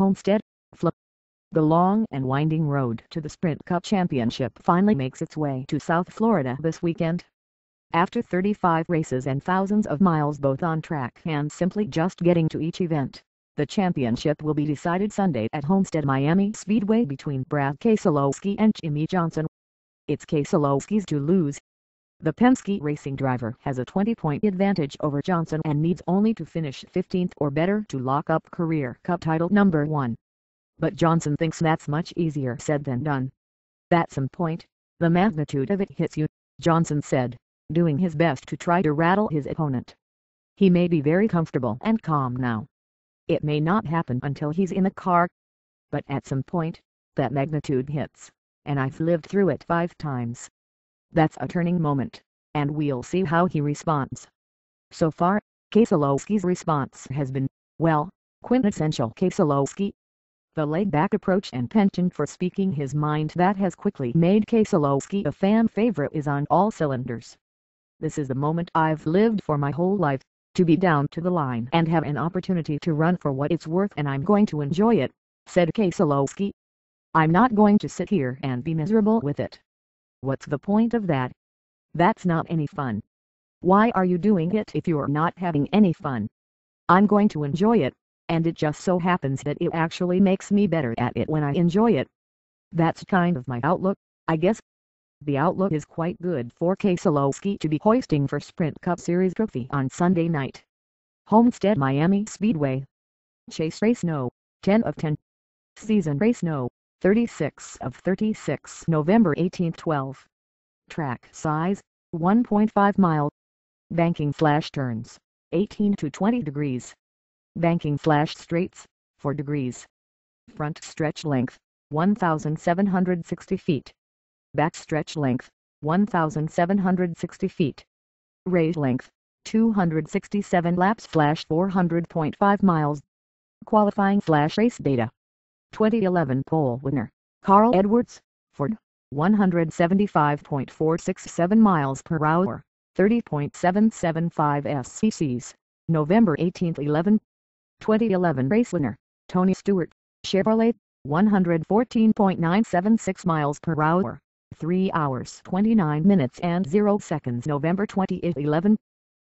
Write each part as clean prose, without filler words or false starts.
Homestead, Florida. The long and winding road to the Sprint Cup Championship finally makes its way to South Florida this weekend. After 35 races and thousands of miles both on track and simply just getting to each event, the championship will be decided Sunday at Homestead Miami Speedway between Brad Keselowski and Jimmie Johnson. It's Keselowski's to lose. The Penske Racing driver has a 20-point advantage over Johnson and needs only to finish 15th or better to lock up career Cup title number 1. But Johnson thinks that's much easier said than done. At some point, the magnitude of it hits you, Johnson said, doing his best to try to rattle his opponent. He may be very comfortable and calm now. It may not happen until he's in the car. But at some point, that magnitude hits, and I've lived through it 5 times. That's a turning moment, and we'll see how he responds. So far, Keselowski's response has been, well, quintessential Keselowski. The laid-back approach and penchant for speaking his mind that has quickly made Keselowski a fan favorite is on all cylinders. This is the moment I've lived for my whole life, to be down to the line and have an opportunity to run for what it's worth, and I'm going to enjoy it, said Keselowski. I'm not going to sit here and be miserable with it. What's the point of that? That's not any fun. Why are you doing it if you're not having any fun? I'm going to enjoy it, and it just so happens that it actually makes me better at it when I enjoy it. That's kind of my outlook, I guess. The outlook is quite good for Keselowski to be hoisting for Sprint Cup Series trophy on Sunday night. Homestead Miami Speedway. Chase race no. 10 of 10. Season race no. 36 of 36. November 18, 12. Track size, 1.5 mile. Banking flash turns, 18 to 20 degrees. Banking flash straights, 4 degrees. Front stretch length, 1,760 feet. Back stretch length, 1,760 feet. Race length, 267 laps. Flash 400.5 miles. Qualifying flash race data. 2011 pole winner, Carl Edwards, Ford, 175.467 miles per hour, 30.775 cc's, November 18, 11. 2011 race winner, Tony Stewart, Chevrolet, 114.976 miles per hour, 3 hours 29 minutes and 0 seconds, November 28, 11.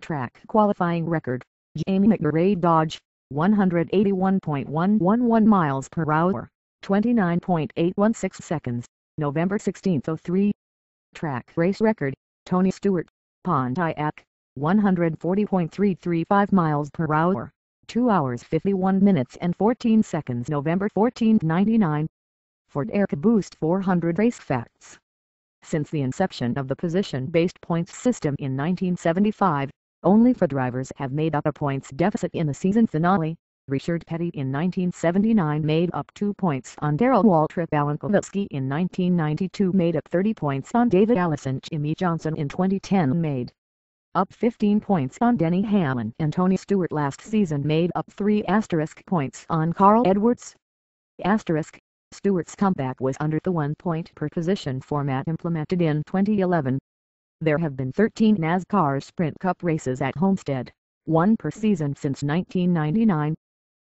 Track qualifying record, Jamie McMurray Dodge, 181.111 miles per hour, 29.816 seconds, November 16, 03. Track race record, Tony Stewart, Pontiac, 140.335 miles per hour, 2 hours 51 minutes and 14 seconds, November 14, 99. Ford EcoBoost 400 race facts. Since the inception of the position-based points system in 1975, only 4 drivers have made up a points deficit in the season finale. Richard Petty in 1979 made up 2 points on Darrell Waltrip. Alan Kulwicki in 1992 made up 30 points on David Allison. Jimmie Johnson in 2010 made up 15 points on Denny Hamlin, and Tony Stewart last season made up 3 points on Carl Edwards. Stewart's comeback was under the 1 point per position format implemented in 2011. There have been 13 NASCAR Sprint Cup races at Homestead, 1 per season since 1999.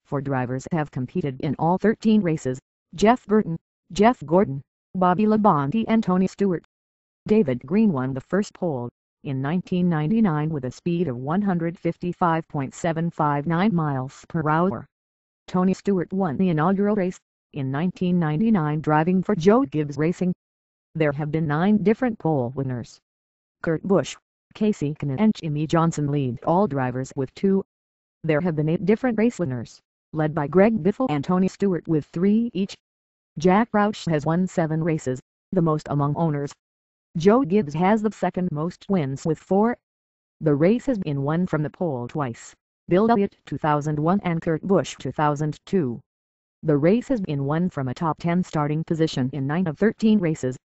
4 drivers have competed in all 13 races: Jeff Burton, Jeff Gordon, Bobby Labonte and Tony Stewart. David Green won the first pole in 1999 with a speed of 155.759 miles per hour. Tony Stewart won the inaugural race in 1999 driving for Joe Gibbs Racing. There have been 9 different pole winners. Kurt Busch, Casey Cannon and Jimmie Johnson lead all drivers with 2. There have been 8 different race winners, led by Greg Biffle and Tony Stewart with 3 each. Jack Roush has won 7 races, the most among owners. Joe Gibbs has the second most wins with 4. The race has been won from the pole twice, Bill Elliott 2001 and Kurt Busch 2002. The race has been won from a top 10 starting position in 9 of 13 races.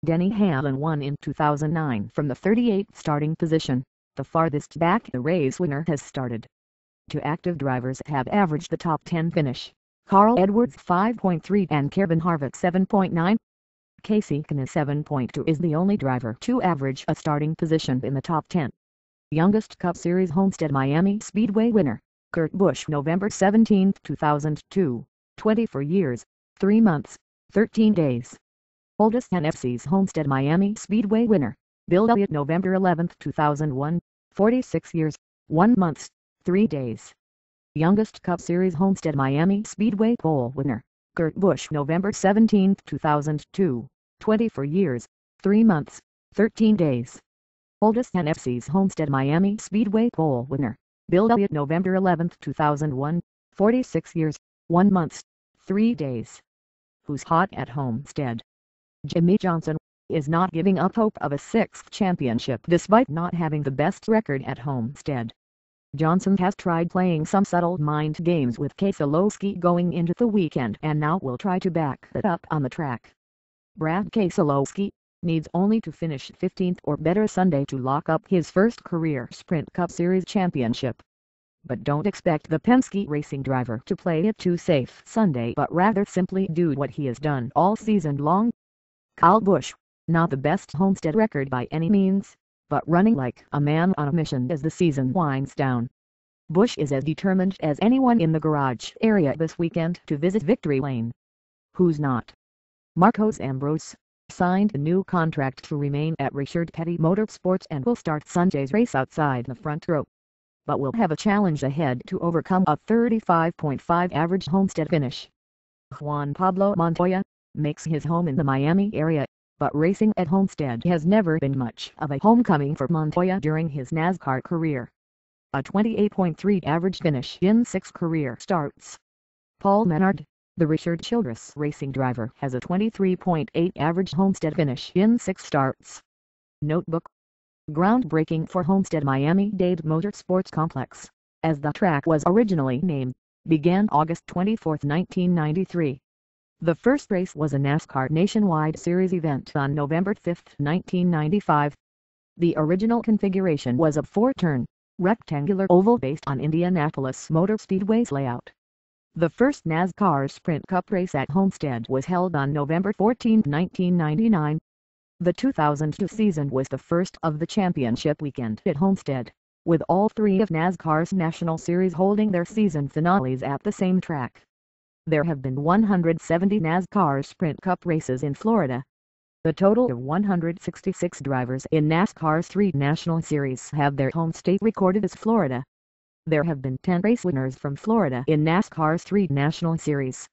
Denny Hamlin won in 2009 from the 38th starting position, the farthest back a race winner has started. 2 active drivers have averaged the top 10 finish: Carl Edwards 5.3 and Kevin Harvick 7.9. Casey Cannon 7.2 is the only driver to average a starting position in the top 10. Youngest Cup Series Homestead Miami Speedway winner, Kurt Busch November 17, 2002. 24 years, 3 months, 13 days. Oldest NFC's Homestead Miami Speedway winner, Bill Elliott, November 11, 2001, 46 years, 1 month, 3 days. Youngest Cup Series Homestead Miami Speedway pole winner, Kurt Busch, November 17, 2002, 24 years, 3 months, 13 days. Oldest NFC's Homestead Miami Speedway pole winner, Bill Elliott, November 11, 2001, 46 years, 1 month, 3 days. Who's hot at Homestead? Jimmie Johnson is not giving up hope of a 6th championship despite not having the best record at Homestead. Johnson has tried playing some subtle mind games with Keselowski going into the weekend and now will try to back that up on the track. Brad Keselowski needs only to finish 15th or better Sunday to lock up his first career Sprint Cup Series championship. But don't expect the Penske Racing driver to play it too safe Sunday, but rather simply do what he has done all season long. Kyle Busch, not the best Homestead record by any means, but running like a man on a mission as the season winds down. Busch is as determined as anyone in the garage area this weekend to visit victory lane. Who's not? Marcos Ambrose signed a new contract to remain at Richard Petty Motorsports and will start Sunday's race outside the front row, but will have a challenge ahead to overcome a 35.5 average Homestead finish. Juan Pablo Montoya makes his home in the Miami area, but racing at Homestead has never been much of a homecoming for Montoya during his NASCAR career. A 28.3 average finish in 6 career starts. Paul Menard, the Richard Childress Racing driver, has a 23.8 average Homestead finish in 6 starts. Notebook. Groundbreaking for Homestead Miami-Dade Motorsports Complex, as the track was originally named, began August 24, 1993. The first race was a NASCAR Nationwide Series event on November 5, 1995. The original configuration was a 4-turn, rectangular oval based on Indianapolis Motor Speedway's layout. The first NASCAR Sprint Cup race at Homestead was held on November 14, 1999. The 2002 season was the first of the championship weekend at Homestead, with all 3 of NASCAR's National Series holding their season finales at the same track. There have been 170 NASCAR Sprint Cup races in Florida. A total of 166 drivers in NASCAR's 3 National Series have their home state recorded as Florida. There have been 10 race winners from Florida in NASCAR's 3 National Series.